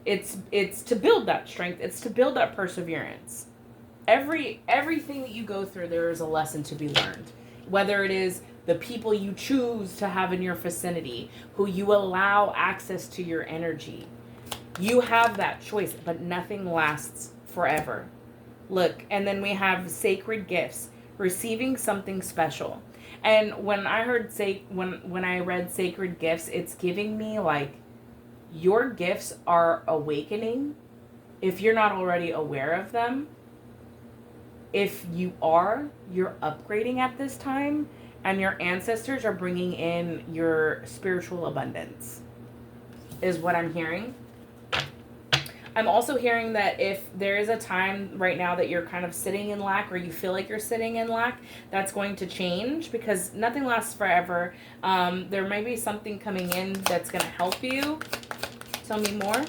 it's to build that strength. It's to build that perseverance. Everything that you go through, there is a lesson to be learned. Whether it is the people you choose to have in your vicinity, who you allow access to your energy. You have that choice, but nothing lasts forever. Look, and then we have sacred gifts, receiving something special. And when I heard when I read sacred gifts, it's giving me, like, your gifts are awakening if you're not already aware of them. If you are, you're upgrading at this time, and your ancestors are bringing in your spiritual abundance, is what I'm hearing. I'm also hearing that if there is a time right now that you're kind of sitting in lack, or you feel like you're sitting in lack, that's going to change, because nothing lasts forever. There may be something coming in that's going to help you. Tell me more.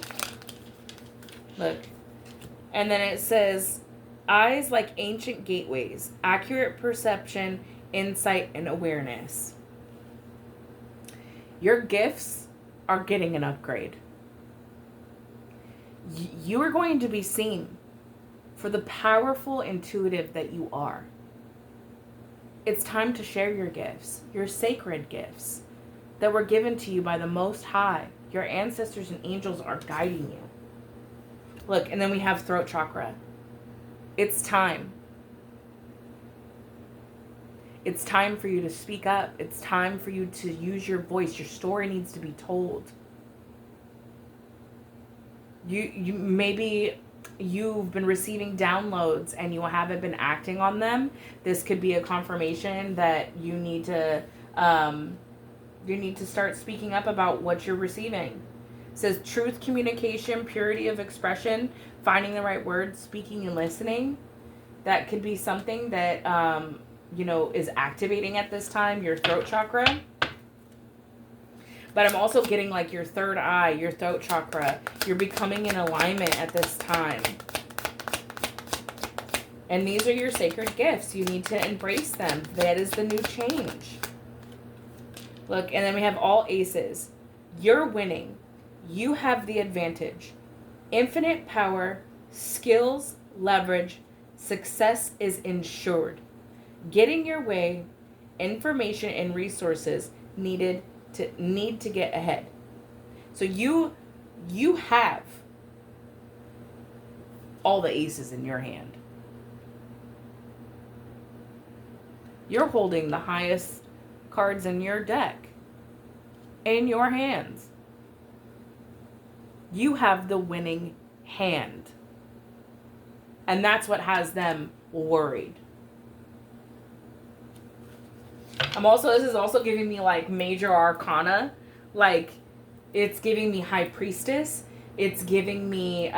Look. And then it says, eyes like ancient gateways, accurate perception, insight, and awareness. Your gifts are getting an upgrade. You are going to be seen for the powerful intuitive that you are. It's time to share your gifts, your sacred gifts that were given to you by the Most High. Your ancestors and angels are guiding you. Look, and then we have throat chakra. It's time. It's time for you to speak up. It's time for you to use your voice. Your story needs to be told. You maybe you've been receiving downloads and you haven't been acting on them. This could be a confirmation that you need to start speaking up about what you're receiving. It says truth, communication, purity of expression, finding the right words, speaking and listening. That could be something that is activating at this time, your throat chakra. But I'm also getting like your third eye, your throat chakra. You're becoming in alignment at this time. And these are your sacred gifts. You need to embrace them. That is the new change. Look, and then we have all aces. You're winning. You have the advantage. Infinite power, skills, leverage, success is ensured. Getting your way, information and resources need to get ahead. So you have all the aces in your hand. You're holding the highest cards in your deck in your hands. You have the winning hand. And that's what has them worried. This is also giving me like major arcana. Like, it's giving me high priestess. It's giving me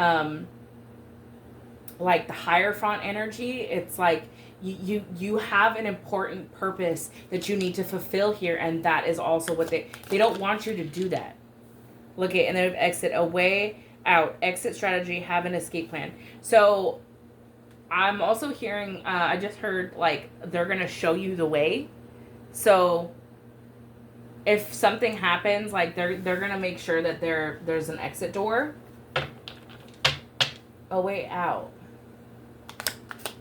like the Hierophant energy. It's like you have an important purpose that you need to fulfill here, and that is also what they don't want you to do that. Look at, and then exit, a way out, exit strategy, have an escape plan. So I'm also hearing, I just heard like they're going to show you the way. So if something happens, like they're going to make sure that there's an exit door. A way out.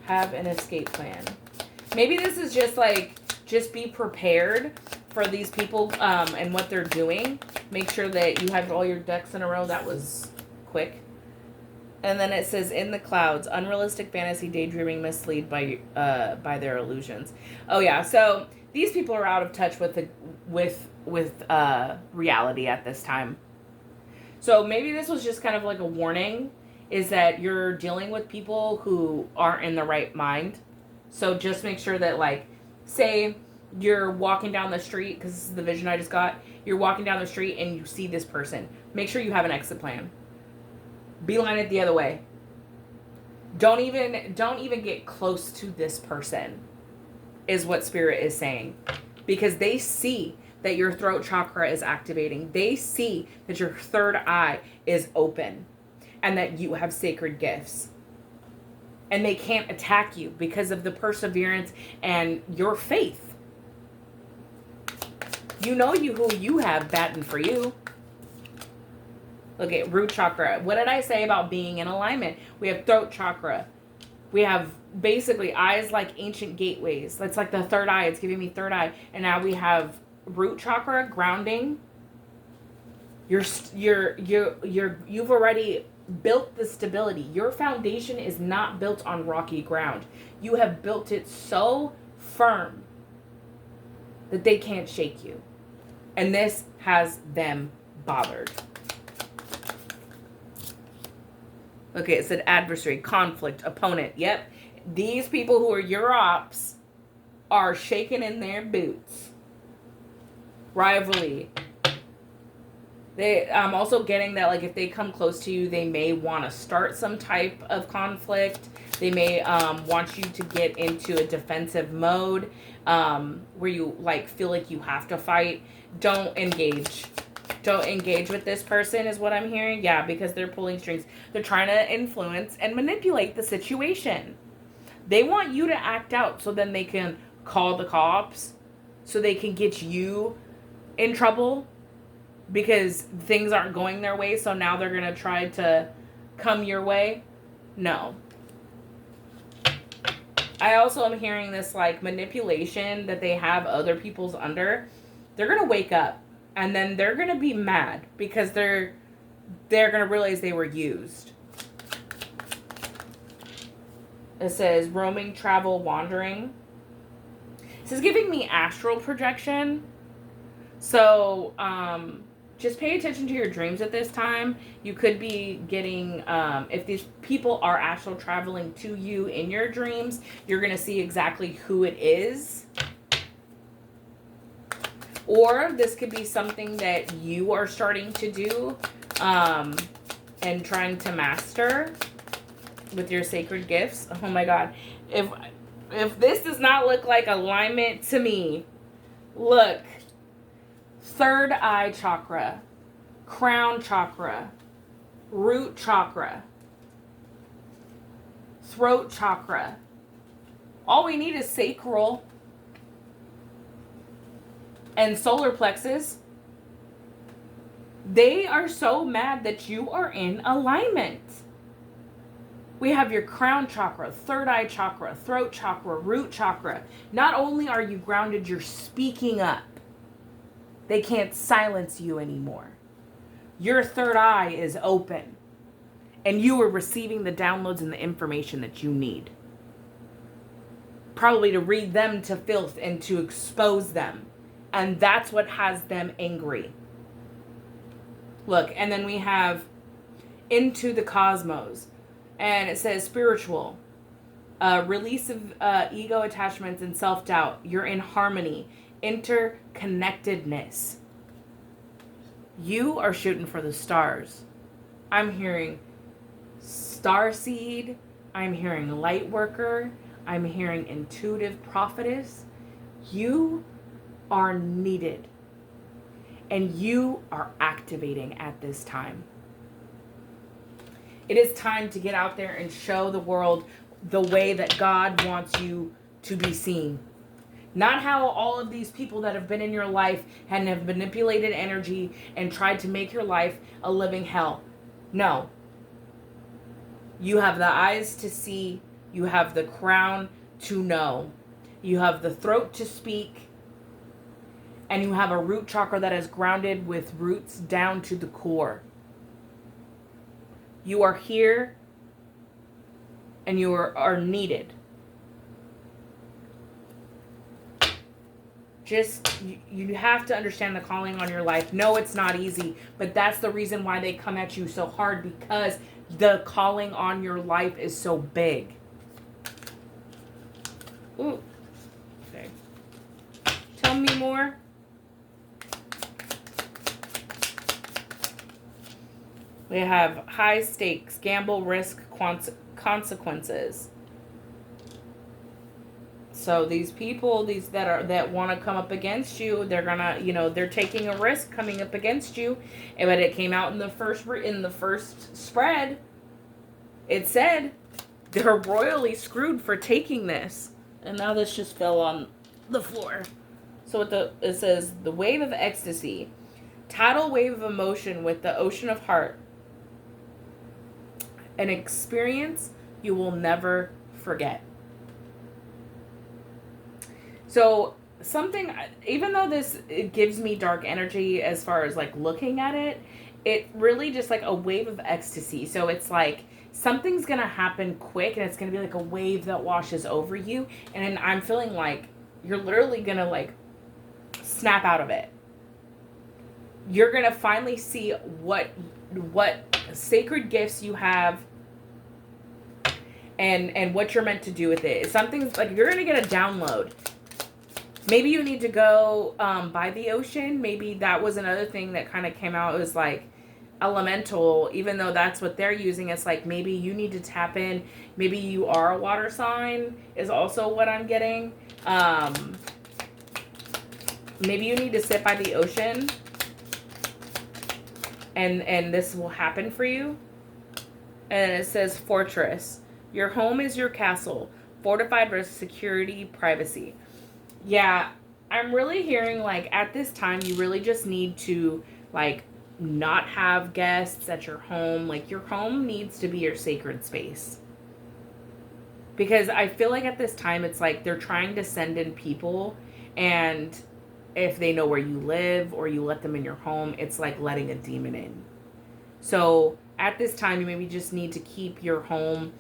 Have an escape plan. Maybe this is just like, just be prepared for these people and what they're doing. Make sure that you have all your ducks in a row. That was quick. And then it says, in the clouds, unrealistic fantasy, daydreaming, mislead by their illusions. Oh yeah, so these people are out of touch with reality at this time. So maybe this was just kind of like a warning, is that you're dealing with people who aren't in the right mind. So just make sure that, like, say you're walking down the street, because this is the vision I just got. You're walking down the street and you see this person. Make sure you have an exit plan. Beeline it the other way. Don't even get close to this person, is what Spirit is saying. Because they see that your throat chakra is activating. They see that your third eye is open. And that you have sacred gifts. And they can't attack you because of the perseverance and your faith. You know who you have batting for you. Look at root chakra. What did I say about being in alignment? We have throat chakra. We have basically eyes like ancient gateways. That's like the third eye. It's giving me third eye. And now we have root chakra, grounding. You've already built the stability. Your foundation is not built on rocky ground. You have built it so firm that they can't shake you. And this has them bothered. Okay, it said adversary, conflict, opponent. Yep. These people who are your ops are shaking in their boots. Rivalry. I'm also getting that, like, if they come close to you, they may want to start some type of conflict. They may want you to get into a defensive mode where you, like, feel like you have to fight. Don't engage. Don't engage with this person is what I'm hearing. Yeah, because they're pulling strings. They're trying to influence and manipulate the situation. They want you to act out so then they can call the cops, so they can get you in trouble because things aren't going their way. So now they're going to try to come your way. No. I also am hearing this, like, manipulation that they have other people's under. They're going to wake up and then they're going to be mad because they're going to realize they were used. It says roaming, travel, wandering. This is giving me astral projection. So, just pay attention to your dreams at this time. You could be getting, if these people are astral traveling to you in your dreams, you're going to see exactly who it is. Or this could be something that you are starting to do and trying to master with your sacred gifts. Oh my God. If this does not look like alignment to me, look. Third eye chakra, crown chakra, root chakra, throat chakra. All we need is sacral and solar plexus. They are so mad that you are in alignment. We have your crown chakra, third eye chakra, throat chakra, root chakra. Not only are you grounded, you're speaking up. They can't silence you anymore. Your third eye is open. And you are receiving the downloads and the information that you need. Probably to read them to filth and to expose them. And that's what has them angry. Look, and then we have into the cosmos. And it says spiritual. Release of ego attachments and self-doubt. You're in harmony. Interconnectedness. You are shooting for the stars. I'm hearing starseed. I'm hearing light worker. I'm hearing intuitive prophetess. You are needed. And you are activating at this time. It is time to get out there and show the world the way that God wants you to be seen. Not how all of these people that have been in your life and have manipulated energy and tried to make your life a living hell. No. You have the eyes to see. You have the crown to know. You have the throat to speak. And you have a root chakra that is grounded with roots down to the core. You are here and you are needed. Just, you have to understand the calling on your life. No, it's not easy, but that's the reason why they come at you so hard, because the calling on your life is so big. Ooh. Okay. Tell me more. We have high stakes, gamble, risk, consequences. So these people, these that want to come up against you, they're gonna, they're taking a risk coming up against you. But it came out in the first spread. It said they're royally screwed for taking this, and now this just fell on the floor. So it says the wave of ecstasy, tidal wave of emotion with the ocean of heart. An experience you will never forget. So something, even though it gives me dark energy as far as like looking at it, it really just like a wave of ecstasy. So it's like something's going to happen quick and it's going to be like a wave that washes over you. And I'm feeling like you're literally going to like snap out of it. You're going to finally see what sacred gifts you have and what you're meant to do with it. Something's like you're going to get a download. Maybe you need to go by the ocean. Maybe that was another thing that kind of came out. It was like elemental, even though that's what they're using. It's like maybe you need to tap in. Maybe you are a water sign is also what I'm getting. Maybe you need to sit by the ocean and this will happen for you. And it says fortress. Your home is your castle, fortified with security, privacy. Yeah, I'm really hearing like at this time you really just need to like not have guests at your home. Like your home needs to be your sacred space. Because I feel like at this time it's like they're trying to send in people, and if they know where you live or you let them in your home, it's like letting a demon in. So at this time you maybe just need to keep your home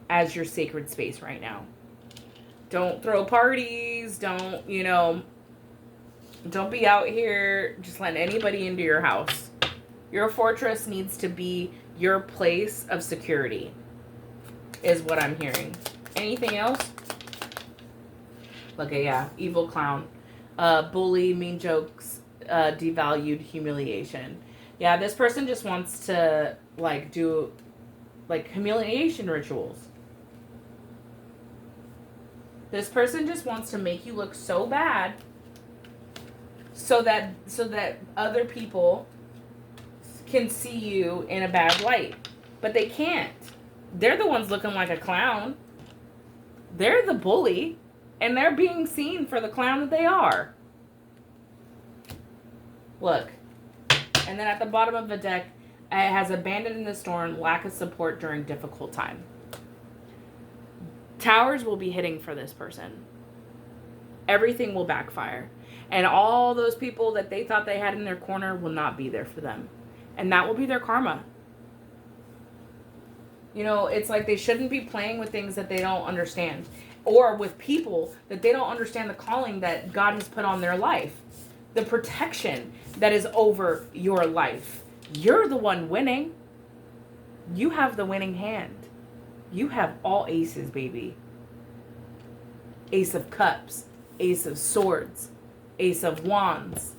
as your sacred space right now. Don't throw parties. Don't be out here just letting anybody into your house. Your fortress needs to be your place of security, is what I'm hearing. Anything else? Look at, yeah, evil clown. Bully, mean jokes, devalued, humiliation. Yeah, this person just wants to, like, do, like, humiliation rituals. This person just wants to make you look so bad so that other people can see you in a bad light. But they can't. They're the ones looking like a clown. They're the bully, and they're being seen for the clown that they are. Look. And then at the bottom of the deck, it has abandoned in the storm, lack of support during difficult time. Towers will be hitting for this person. Everything will backfire. And all those people that they thought they had in their corner will not be there for them. And that will be their karma. You know, it's like they shouldn't be playing with things that they don't understand. Or with people that they don't understand the calling that God has put on their life. The protection that is over your life. You're the one winning. You have the winning hand. You have all aces, baby. Ace of Cups, Ace of Swords, Ace of Wands,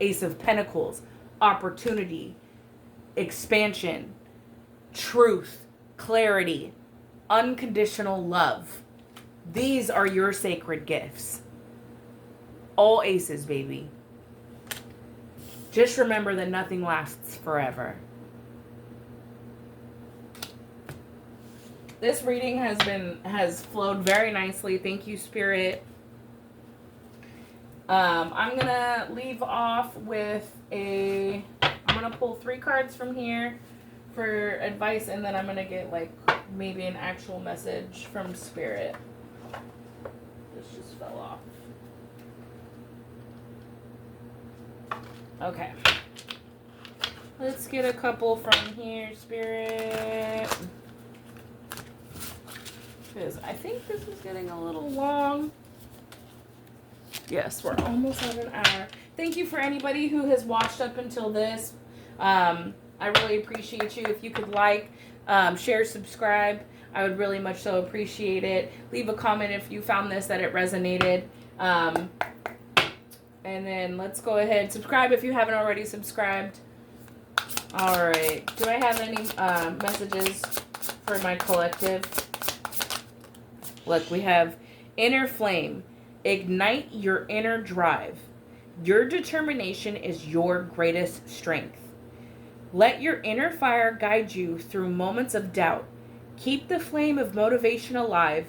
Ace of Pentacles, opportunity, expansion, truth, clarity, unconditional love. These are your sacred gifts. All aces, baby. Just remember that nothing lasts forever. This reading has flowed very nicely. Thank you, Spirit. I'm gonna leave off with I'm gonna pull 3 cards from here for advice, and then I'm gonna get like maybe an actual message from Spirit. This just fell off. Okay. Let's get a couple from here, Spirit. Because I think this is getting a little long. Yes, we're almost at an hour. Thank you for anybody who has watched up until this. I really appreciate you. If you could like, share, subscribe, I would really much so appreciate it. Leave a comment if you found this, that it resonated. And then let's go ahead. Subscribe if you haven't already subscribed. All right. Do I have any messages for my collective? Look, we have inner flame. Ignite your inner drive. Your determination is your greatest strength. Let your inner fire guide you through moments of doubt. Keep the flame of motivation alive,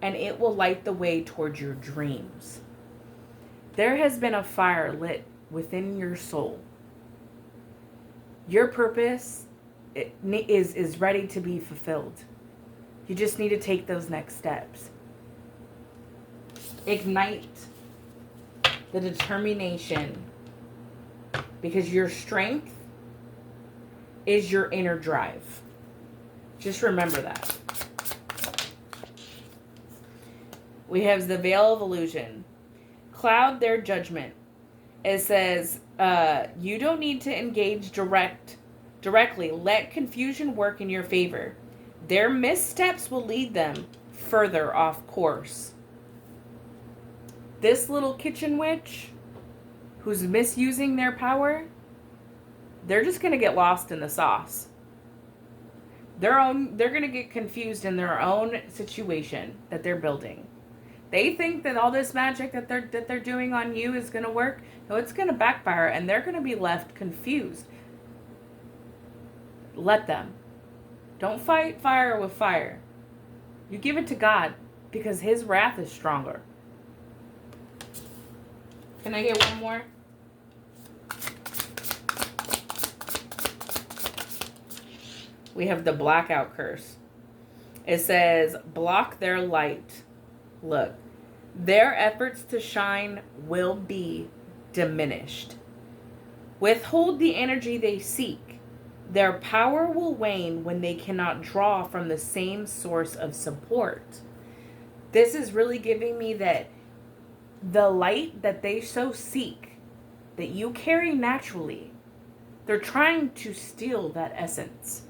and it will light the way towards your dreams. There has been a fire lit within your soul. Your purpose is ready to be fulfilled. You just need to take those next steps. Ignite the determination, because your strength is your inner drive. Just remember that. We have the veil of illusion. Cloud their judgment. It says, you don't need to engage directly. Let confusion work in your favor. Their missteps will lead them further off course. This little kitchen witch who's misusing their power, they're just going to get lost in the sauce. They're going to get confused in their own situation that they're building. They think that all this magic that they're doing on you is going to work. No, it's going to backfire, and they're going to be left confused. Let them. Don't fight fire with fire. You give it to God, because his wrath is stronger. Can I get one more? We have the blackout curse. It says, block their light. Look, their efforts to shine will be diminished. Withhold the energy they seek. Their power will wane when they cannot draw from the same source of support. This is really giving me that the light that they so seek, that you carry naturally, they're trying to steal that essence.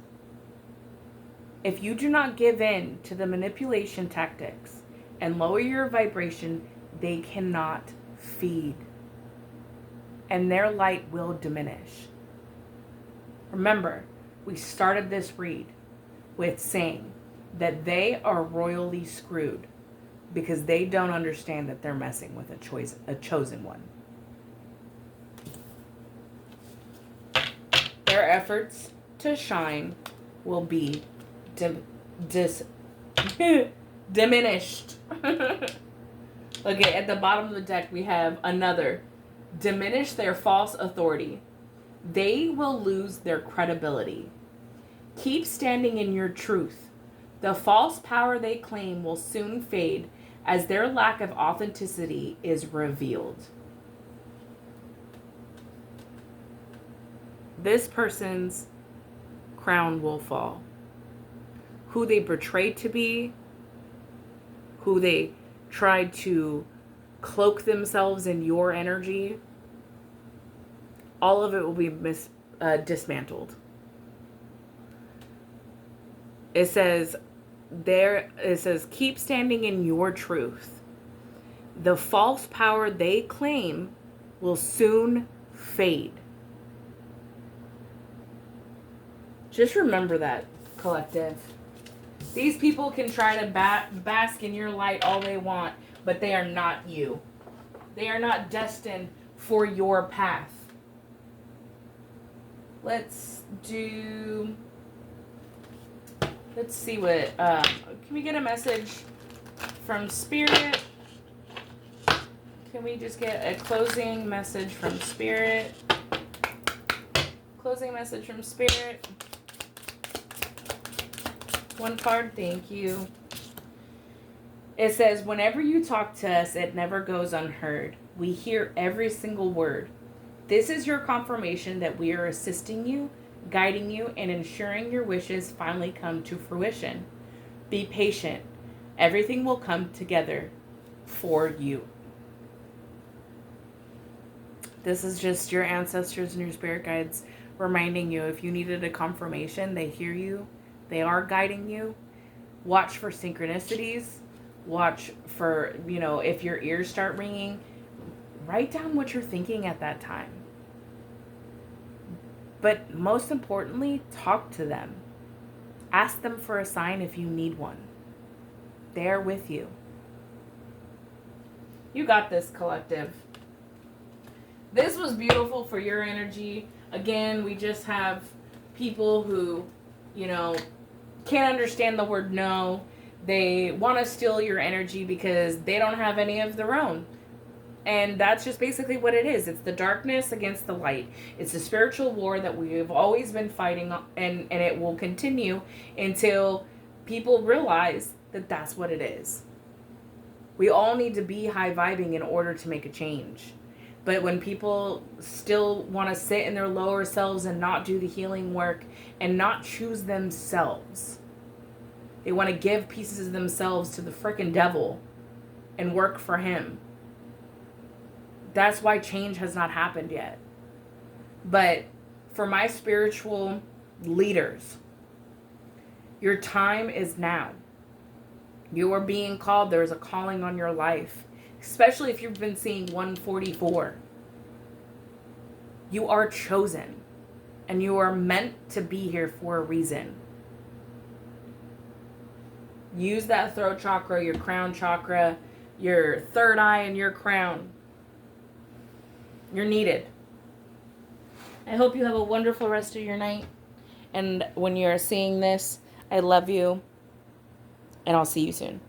If you do not give in to the manipulation tactics and lower your vibration, they cannot feed. And their light will diminish. Remember, we started this read with saying that they are royally screwed because they don't understand that they're messing with a chosen one. Their efforts to shine will be diminished. Okay, at the bottom of the deck we have another. Diminish their false authority. They will lose their credibility. Keep standing in your truth. The false power they claim will soon fade as their lack of authenticity is revealed. This person's crown will fall. Who they portrayed to be, who they tried to cloak themselves in your energy, all of it will be dismantled. It says, keep standing in your truth. The false power they claim will soon fade. Just remember that, collective. These people can try to bask in your light all they want, but they are not you. They are not destined for your path. Let's see what, can we get a message from Spirit? Can we just get a closing message from Spirit? Closing message from Spirit. One card, thank you. It says, whenever you talk to us, it never goes unheard. We hear every single word. This is your confirmation that we are assisting you, guiding you, and ensuring your wishes finally come to fruition. Be patient. Everything will come together for you. This is just your ancestors and your spirit guides reminding you, if you needed a confirmation, they hear you. They are guiding you. Watch for synchronicities. Watch for, if your ears start ringing, write down what you're thinking at that time. But most importantly, talk to them. Ask them for a sign if you need one. They're with you. You got this, collective. This was beautiful for your energy. Again, we just have people who, can't understand the word no. They want to steal your energy because they don't have any of their own. And that's just basically what it is. It's the darkness against the light. It's a spiritual war that we have always been fighting, and it will continue until people realize that that's what it is. We all need to be high vibing in order to make a change. But when people still want to sit in their lower selves and not do the healing work and not choose themselves, they want to give pieces of themselves to the frickin' devil and work for him. That's why change has not happened yet. But for my spiritual leaders, your time is now. You are being called. There's a calling on your life. especially if you've been seeing 144. You are chosen, and you are meant to be here for a reason. Use that throat chakra, your crown chakra, your third eye, and your crown. You're needed. I hope you have a wonderful rest of your night. And when you're seeing this, I love you. And I'll see you soon.